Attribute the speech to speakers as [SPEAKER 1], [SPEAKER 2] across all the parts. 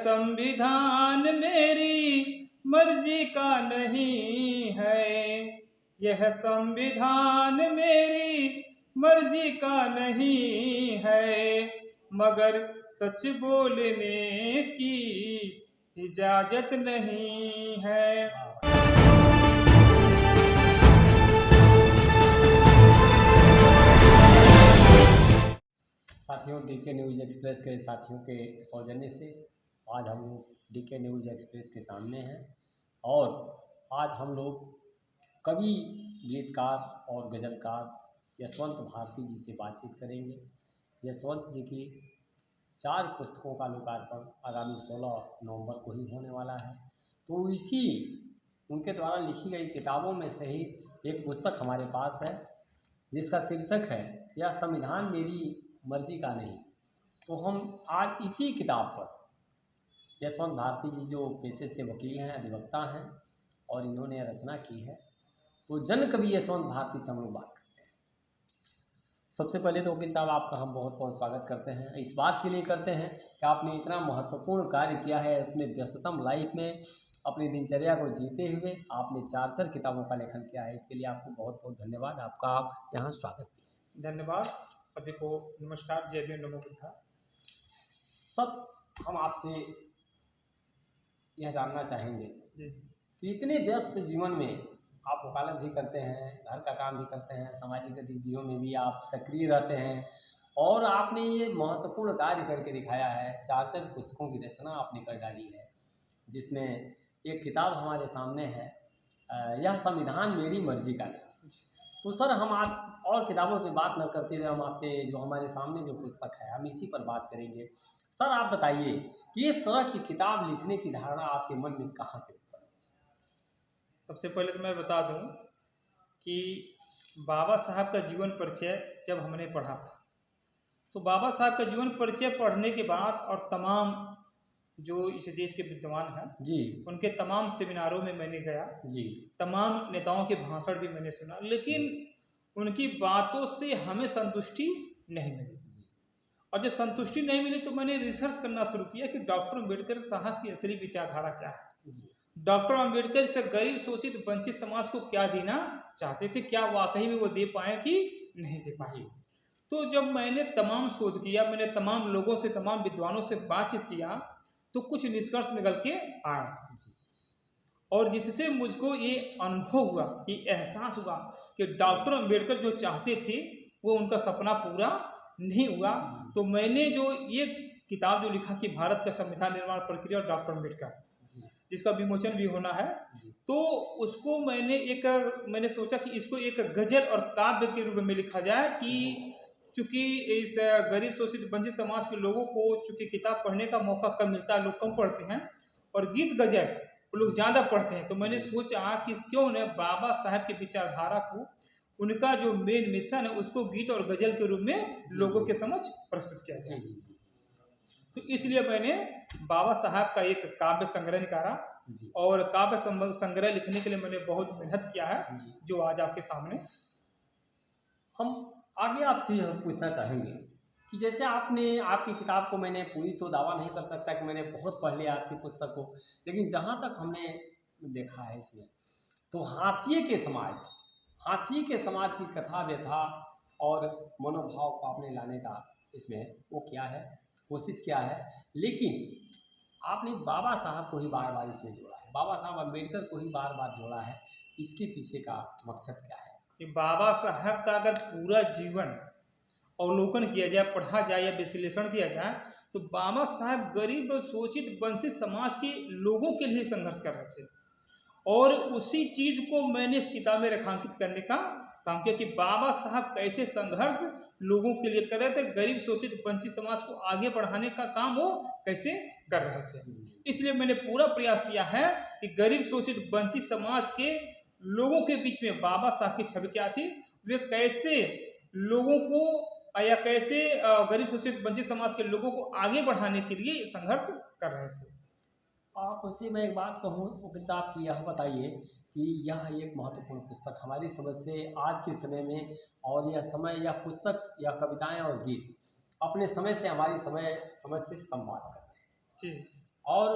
[SPEAKER 1] संविधान मेरी मर्जी का नहीं है, यह संविधान मेरी मर्जी का नहीं है, मगर सच बोलने की इजाजत नहीं है।
[SPEAKER 2] साथियों, डीके न्यूज़ एक्सप्रेस के साथियों के सौजन्य से आज हम लोग डीके न्यूज़ एक्सप्रेस के सामने हैं और आज हम लोग कवि, गीतकार और गज़लकार यशवंत भारती जी से बातचीत करेंगे। यशवंत जी की 4 पुस्तकों का लोकार्पण आगामी 16 नवंबर को ही होने वाला है। तो इसी उनके द्वारा लिखी गई किताबों में से ही एक पुस्तक हमारे पास है जिसका शीर्षक है यह संविधान मेरी मर्जी का नहीं। तो हम आज इसी किताब पर यशवंत भारती जी जो पेशे से वकील हैं, अधिवक्ता हैं और इन्होंने रचना की है, तो जन कवि यशवंत भारती से हम लोग बात करते हैं। सबसे पहले तो वकील साहब, आपका हम बहुत बहुत स्वागत करते हैं। इस बात के लिए करते हैं कि आपने इतना महत्वपूर्ण कार्य किया है अपने व्यस्ततम लाइफ में, अपनी दिनचर्या को जीते हुए आपने 4 किताबों का लेखन किया है। इसके लिए आपको बहुत बहुत धन्यवाद। आपका यहाँ स्वागत है।
[SPEAKER 1] धन्यवाद। सभी को नमस्कार, जय भीम, नमो बुद्धा।
[SPEAKER 2] सब हम आपसे यह जानना चाहेंगे कि इतने व्यस्त जीवन में आप वकालत भी करते हैं, घर का काम भी करते हैं, सामाजिक गतिविधियों में भी आप सक्रिय रहते हैं और आपने ये महत्वपूर्ण कार्य करके दिखाया है। 4 पुस्तकों की रचना आपने कर डाली है, जिसमें एक किताब हमारे सामने है, यह संविधान मेरी मर्जी का नहीं। तो सर, हम आप और किताबों पे बात न करते हुए हम आपसे जो हमारे सामने जो पुस्तक है हम इसी पर बात करेंगे। सर, आप बताइए कि इस तरह की किताब लिखने की धारणा आपके मन में कहाँ से उत्पन्न?
[SPEAKER 1] सबसे पहले तो मैं बता दूं कि बाबा साहब का जीवन परिचय जब हमने पढ़ा था, तो बाबा साहब का जीवन परिचय पढ़ने के बाद और तमाम जो इस देश के विद्वान हैं
[SPEAKER 2] जी,
[SPEAKER 1] उनके तमाम सेमिनारों में मैंने गया
[SPEAKER 2] जी,
[SPEAKER 1] तमाम नेताओं के भाषण भी मैंने सुना, लेकिन उनकी बातों से हमें संतुष्टि नहीं मिली। और जब संतुष्टि नहीं मिली तो मैंने रिसर्च करना शुरू किया कि डॉक्टर अम्बेडकर साहब की असली विचारधारा क्या है। डॉक्टर अम्बेडकर से गरीब, शोषित, वंचित समाज को क्या देना चाहते थे, क्या वाकई में वो दे पाए कि नहीं दे पाए। तो जब मैंने तमाम शोध किया, मैंने तमाम लोगों से, तमाम विद्वानों से बातचीत किया, तो कुछ निष्कर्ष निकल के आए और जिससे मुझको ये अनुभव हुआ, ये एहसास हुआ कि डॉक्टर अम्बेडकर जो चाहते थे वो उनका सपना पूरा नहीं हुआ। तो मैंने जो ये किताब जो लिखा कि भारत का संविधान निर्माण प्रक्रिया और डॉक्टर अम्बेडकर, जिसका विमोचन भी होना है, तो उसको मैंने सोचा कि इसको एक गजल और काव्य के रूप में लिखा जाए कि चूंकि इस गरीब, शोषित, वंचित समाज के लोगों को चूंकि किताब पढ़ने का मौका कम मिलता है, लोग कम पढ़ते हैं और गीत गजल लोग ज़्यादा पढ़ते हैं, तो मैंने सोचा कि क्यों न बाबा साहब की विचारधारा को, उनका जो मेन मिशन है उसको गीत और गजल के रूप में लोगों के समक्ष प्रस्तुत किया जाए। तो इसलिए मैंने बाबा साहब का एक काव्य संग्रह निकाला और काव्य संग्रह लिखने के लिए मैंने बहुत मेहनत किया है, जो आज आपके सामने।
[SPEAKER 2] हम आगे आपसे यह पूछना चाहेंगे कि जैसे आपकी किताब को मैंने पूरी तो दावा नहीं कर सकता कि मैंने बहुत पढ़ लिया आपकी पुस्तक को, लेकिन जहाँ तक हमने देखा है इसमें, तो हाशिए के समाज की कथा, व्यथा और मनोभाव को आपने लाने का इसमें वो किया है, कोशिश किया है। लेकिन आपने बाबा साहब को ही बार बार इसमें जोड़ा है, बाबा साहब अम्बेडकर को ही बार बार जोड़ा है। इसके पीछे का मकसद क्या है?
[SPEAKER 1] कि बाबा साहब का अगर पूरा जीवन अवलोकन किया जाए, पढ़ा जाए या विश्लेषण किया जाए, तो बाबा साहब गरीब, शोषित, वंचित समाज के लोगों के लिए संघर्ष कर रहे थे और उसी चीज को मैंने इस किताब में रेखांकित करने का काम किया कि बाबा साहब कैसे संघर्ष लोगों के लिए कर रहे थे, गरीब, शोषित, वंचित समाज को आगे बढ़ाने का काम वो कैसे कर रहे थे। इसलिए मैंने पूरा प्रयास किया है कि गरीब, शोषित, वंचित समाज के लोगों के बीच में बाबा साहब की छवि क्या थी, वे कैसे लोगों को या कैसे गरीब, शोषित, वंचित समाज के लोगों को आगे बढ़ाने के लिए संघर्ष कर रहे थे।
[SPEAKER 2] आप उससे मैं एक बात कहूँ वकील साहब की, यह बताइए कि यह एक महत्वपूर्ण पुस्तक हमारी समझ से आज के समय में, और यह समय, यह पुस्तक, यह कविताएं और गीत अपने समय से हमारी समझ से संवाद कर रहे हैं। और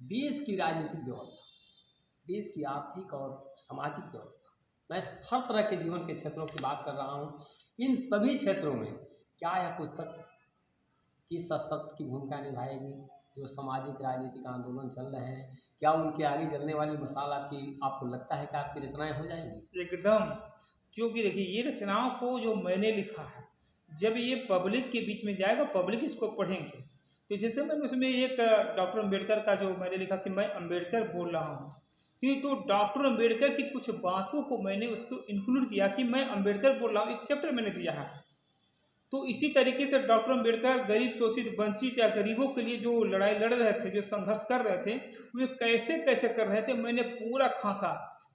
[SPEAKER 2] देश की राजनीतिक व्यवस्था, देश की आर्थिक और सामाजिक व्यवस्था, मैं हर तरह के जीवन के क्षेत्रों की बात कर रहा हूँ। इन सभी क्षेत्रों में क्या यह पुस्तक किस स्तर की भूमिका निभाएगी? जो सामाजिक राजनीतिक आंदोलन चल रहे हैं, क्या उनके आगे जलने वाली मसाल आपको लगता है कि आपकी रचनाएं हो जाएंगी?
[SPEAKER 1] एकदम। क्योंकि देखिए ये रचनाओं को जो मैंने लिखा है, जब ये पब्लिक के बीच में जाएगा, पब्लिक इसको पढ़ेंगे। तो जैसे मैंने उसमें एक डॉक्टर अम्बेडकर का जो मैंने लिखा कि मैं अम्बेडकर बोल रहा हूँ, कि तो डॉक्टर अम्बेडकर की कुछ बातों को मैंने उसको इंक्लूड किया कि मैं अम्बेडकर बोल रहा हूँ, एक चैप्टर मैंने दिया है। तो इसी तरीके से डॉक्टर अम्बेडकर गरीब, शोषित, वंचित या गरीबों के लिए जो लड़ाई लड़ रहे थे, जो संघर्ष कर रहे थे, वे कैसे कैसे कर रहे थे, मैंने पूरा खाका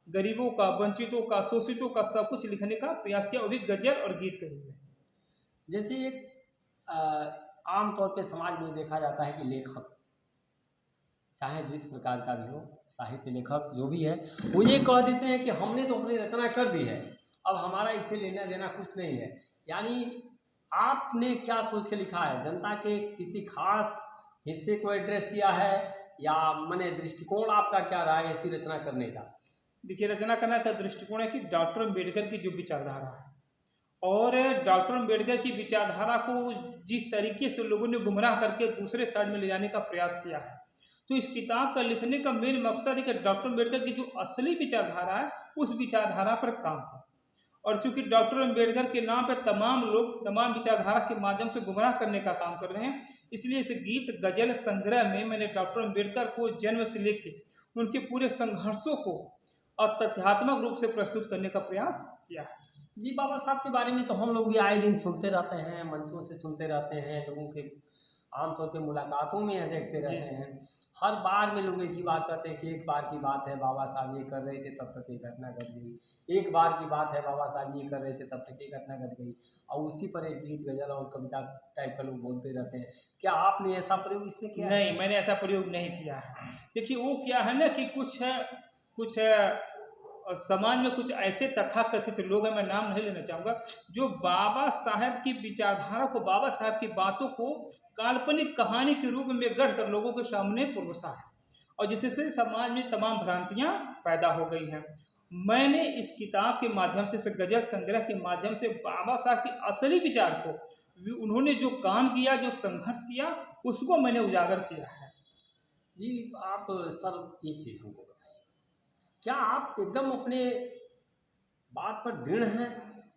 [SPEAKER 1] गरीबों का, वंचितों का, शोषितों का सब कुछ लिखने का प्रयास किया, वो भी गजल और गीत के रूप में।
[SPEAKER 2] जैसे एक आमतौर पे समाज में देखा जाता है कि लेखक चाहे जिस प्रकार का भी हो, साहित्य लेखक जो भी है, वो ये कह देते हैं कि हमने तो अपनी रचना कर दी है, अब हमारा इससे लेना देना कुछ नहीं है। यानी आपने क्या सोच के लिखा है? जनता के किसी खास हिस्से को एड्रेस किया है, या माने दृष्टिकोण आपका क्या रहा है ऐसी रचना करने का?
[SPEAKER 1] देखिए, रचना करने का दृष्टिकोण है कि डॉक्टर अम्बेडकर की जो विचारधारा है, और डॉक्टर अम्बेडकर की विचारधारा को जिस तरीके से लोगों ने गुमराह करके दूसरे साइड में ले जाने का प्रयास किया है, तो इस किताब का लिखने का मेन मकसद है कि डॉक्टर अम्बेडकर की जो असली विचारधारा है, उस विचारधारा पर काम हो। और चूंकि डॉक्टर अम्बेडकर के नाम पर तमाम लोग तमाम विचारधारा के माध्यम से गुमराह करने का काम कर रहे हैं, इसलिए इस गीत गजल संग्रह में मैंने डॉक्टर अम्बेडकर को जन्म से लेकर उनके पूरे संघर्षों को और तथ्यात्मक रूप से प्रस्तुत करने का प्रयास किया है।
[SPEAKER 2] जी, बाबा साहब के बारे में तो हम लोग भी आए दिन सुनते रहते हैं, मंचों से सुनते रहते हैं, लोगों के आमतौर पे मुलाकातों में यह देखते रहते हैं। हर बार में लोग एक ही बात कहते हैं कि एक बार की बात है बाबा साहब ये कर रहे थे तब तक ये घटना घट गई, एक बार की बात है बाबा साहब ये कर रहे थे तब तक ये घटना घट गई, और उसी पर एक गीत गजल और कविता टाइप का लोग बोलते रहते हैं। क्या आपने ऐसा प्रयोग इसमें किया?
[SPEAKER 1] नहीं, मैंने ऐसा प्रयोग नहीं किया है। देखिए, वो क्या है ना कि कुछ समाज में कुछ ऐसे तथाकथित लोग हैं, मैं नाम नहीं लेना चाहूँगा, जो बाबा साहब की विचारधारा को, बाबा साहब की बातों को काल्पनिक कहानी के रूप में गढ़कर लोगों के सामने परोसा है, और जिससे समाज में तमाम भ्रांतियाँ पैदा हो गई हैं। मैंने इस किताब के माध्यम से, इस गजल संग्रह के माध्यम से बाबा साहब के असली विचार को, उन्होंने जो काम किया, जो संघर्ष किया, उसको मैंने उजागर किया है।
[SPEAKER 2] जी, आप सर एक चीज़ हमको बताइए, क्या आप एकदम अपने बात पर दृढ़ हैं,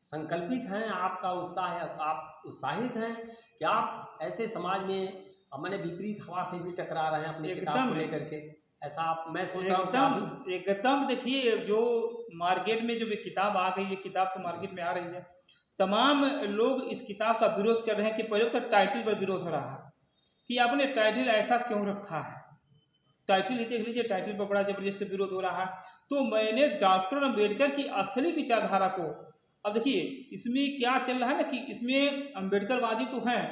[SPEAKER 2] संकल्पित हैं, आपका उत्साह है, आप उत्साहित हैं कि आप ऐसे समाज में मैंने विपरीत हवा से भी टकरा रहे हैं अपनी किताब को लेकर के? ऐसा आप, मैं सोच रहा हूँ कि
[SPEAKER 1] एकदम देखिए, जो मार्केट में जो भी किताब आ गई है, किताब तो मार्केट में आ रही है, तमाम लोग इस किताब का विरोध कर रहे हैं। कि पहले तो टाइटल पर विरोध हो रहा है कि आपने टाइटल ऐसा क्यों रखा है, टाइटल ही देख लीजिए, टाइटल पर बड़ा जबरदस्त विरोध हो रहा है। तो मैंने डॉक्टर अम्बेडकर की असली विचारधारा को, अब देखिए इसमें क्या चल रहा है ना कि इसमें अम्बेडकरवादी तो हैं,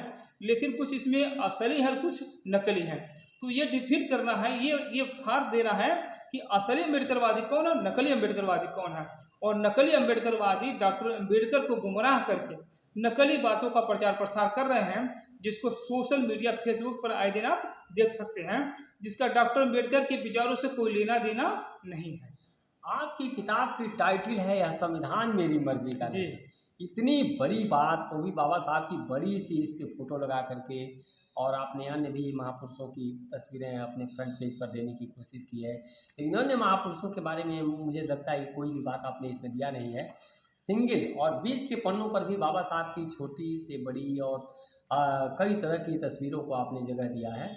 [SPEAKER 1] लेकिन कुछ इसमें असली है, कुछ नकली हैं। तो ये डिफीट करना है, ये फाड़ देना है कि असली अम्बेडकरवादी कौन है, नकली अम्बेडकरवादी कौन है। और नकली अम्बेडकरवादी डॉक्टर अम्बेडकर को गुमराह करके नकली बातों का प्रचार प्रसार कर रहे हैं, जिसको सोशल मीडिया, फेसबुक पर आए दिन आप देख सकते हैं, जिसका डॉक्टर अम्बेडकर के विचारों से कोई लेना देना नहीं है।
[SPEAKER 2] आपकी किताब की टाइटल है यह संविधान मेरी मर्जी का।
[SPEAKER 1] जी,
[SPEAKER 2] इतनी बड़ी बात, वो भी बाबा साहब की बड़ी सी इस पे फोटो लगा करके, और आपने अन्य भी महापुरुषों की तस्वीरें अपने फ्रंट पेज पर देने की कोशिश की है, लेकिन अन्य महापुरुषों के बारे में मुझे लगता है कि कोई भी बात आपने इसमें दिया नहीं है। सिंगल और बीच के पन्नों पर भी बाबा साहब की छोटी से बड़ी और कई तरह की तस्वीरों को आपने जगह दिया है।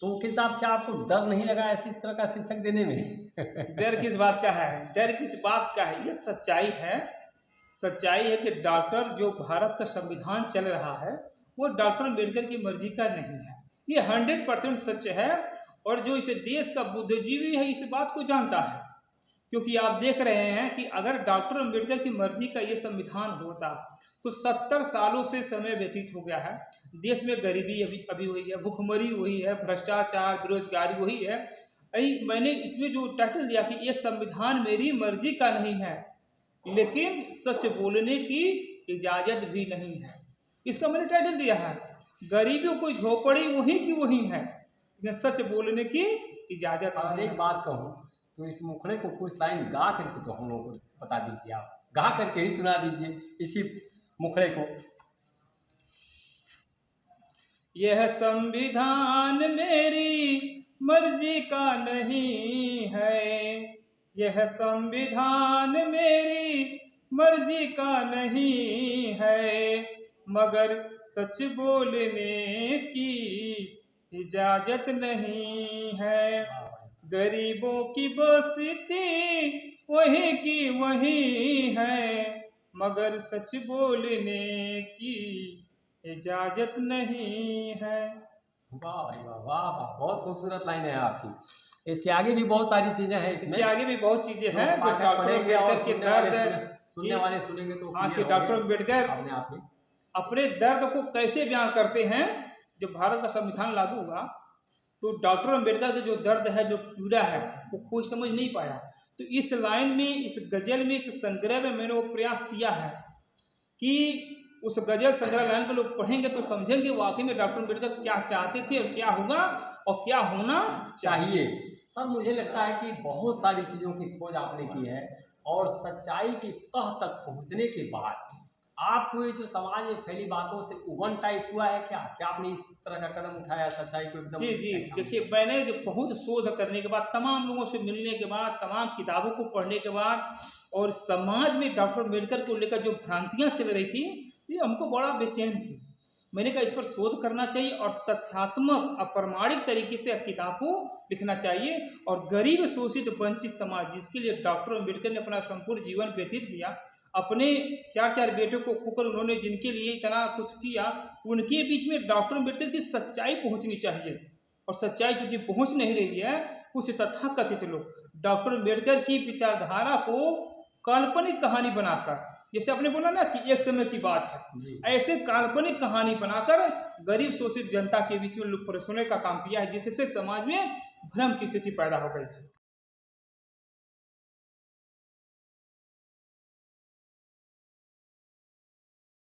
[SPEAKER 2] तो वकील साहब, क्या आपको डर नहीं लगा ऐसी तरह का शीर्षक देने में?
[SPEAKER 1] डर किस बात का है, डर किस बात का है, ये सच्चाई है। सच्चाई है कि डॉक्टर, जो भारत का संविधान चल रहा है, वो डॉक्टर अम्बेडकर की मर्जी का नहीं है। ये 100% सच है, और जो इस देश का बुद्धिजीवी है इस बात को जानता है। क्योंकि आप देख रहे हैं कि अगर डॉक्टर अम्बेडकर की मर्जी का ये संविधान होता तो 70 सालों से समय व्यतीत हो गया है, देश में गरीबी अभी हुई है, भुखमरी हुई है, भ्रष्टाचार, बेरोजगारी हुई है। मैंने इसमें जो टाइटल दिया कि ये संविधान मेरी मर्जी का नहीं है, लेकिन सच बोलने की इजाजत भी नहीं है, इसका मैंने टाइटल दिया है। गरीबी कोई झोपड़ी वहीं की वहीं है, लेकिन सच बोलने की इजाजत
[SPEAKER 2] और
[SPEAKER 1] नहीं
[SPEAKER 2] एक
[SPEAKER 1] है।
[SPEAKER 2] बात कहूँ तो इस मुखड़े को कुछ लाइन गा करके तो हम लोगों को बता दीजिए, आप गा करके ही सुना दीजिए इसी मुखड़े को।
[SPEAKER 1] यह संविधान मेरी मर्जी का नहीं है, यह संविधान मेरी मर्जी का नहीं है, मगर सच बोलने की इजाजत नहीं है। गरीबों की बस्ती वही की वही है, मगर सच बोलने की इजाजत नहीं है।
[SPEAKER 2] वाह भाई वाह, वाह वाह, बहुत खूबसूरत लाइन है आपकी। इसके आगे भी बहुत सारी चीजें हैं इसमें,
[SPEAKER 1] इसके आगे भी बहुत चीजें
[SPEAKER 2] जो
[SPEAKER 1] हैं जो
[SPEAKER 2] पाठक
[SPEAKER 1] डॉक्टर
[SPEAKER 2] पढ़ेंगे और
[SPEAKER 1] अम्बेडकर के
[SPEAKER 2] सुनने वाले
[SPEAKER 1] दर्द
[SPEAKER 2] सुनने वाले सुनेंगे तो
[SPEAKER 1] हाँ कि
[SPEAKER 2] क्लियर
[SPEAKER 1] डॉक्टर
[SPEAKER 2] होंगे
[SPEAKER 1] अम्बेडकर
[SPEAKER 2] अपने आप में।
[SPEAKER 1] अपने दर्द को कैसे बयान करते हैं। जब भारत का संविधान लागू हुआ तो डॉक्टर अम्बेडकर का जो दर्द है, जो पीड़ा है, वो कोई समझ नहीं पाया। तो इस लाइन में, इस गजल में, इस संग्रह में मैंने वो प्रयास किया है कि उस गजल संग्रह लाइन को लोग पढ़ेंगे तो समझेंगे वाकई में डॉक्टर अम्बेडकर क्या चाहते थे और क्या होगा और क्या होना
[SPEAKER 2] चाहिए। सर मुझे लगता है कि बहुत सारी चीज़ों की खोज आपने की है और सच्चाई की तह तक पहुंचने के बाद आपको ये जो समाज में फैली बातों से उबन टाइप हुआ है, क्या क्या आपने इस तरह का कदम उठाया सच्चाई को एकदम?
[SPEAKER 1] जी जी, देखिए मैंने जब बहुत शोध करने के बाद, तमाम लोगों से मिलने के बाद, तमाम किताबों को पढ़ने के बाद और समाज में डॉक्टर अम्बेडकर को लेकर जो भ्रांतियां चल रही थी, ये हमको बड़ा बेचैन की। मैंने कहा इस पर शोध करना चाहिए और तथ्यात्मक अप्रमाणिक तरीके से किताब को लिखना चाहिए। और गरीब शोषित वंचित समाज जिसके लिए डॉक्टर अम्बेडकर ने अपना संपूर्ण जीवन व्यतीत किया, अपने 4 बेटों को खोकर उन्होंने जिनके लिए इतना कुछ किया, उनके बीच में डॉक्टर अम्बेडकर की सच्चाई पहुंचनी चाहिए। और सच्चाई चूंकि पहुंच नहीं रही है, कुछ तथाकथित लोग डॉक्टर अम्बेडकर की विचारधारा को काल्पनिक कहानी बनाकर, जैसे आपने बोला ना कि एक समय की बात है, ऐसे काल्पनिक कहानी बनाकर गरीब शोषित जनता के बीच में लुक परेशानी का काम किया है, जिससे समाज में भ्रम की स्थिति पैदा हो गई है।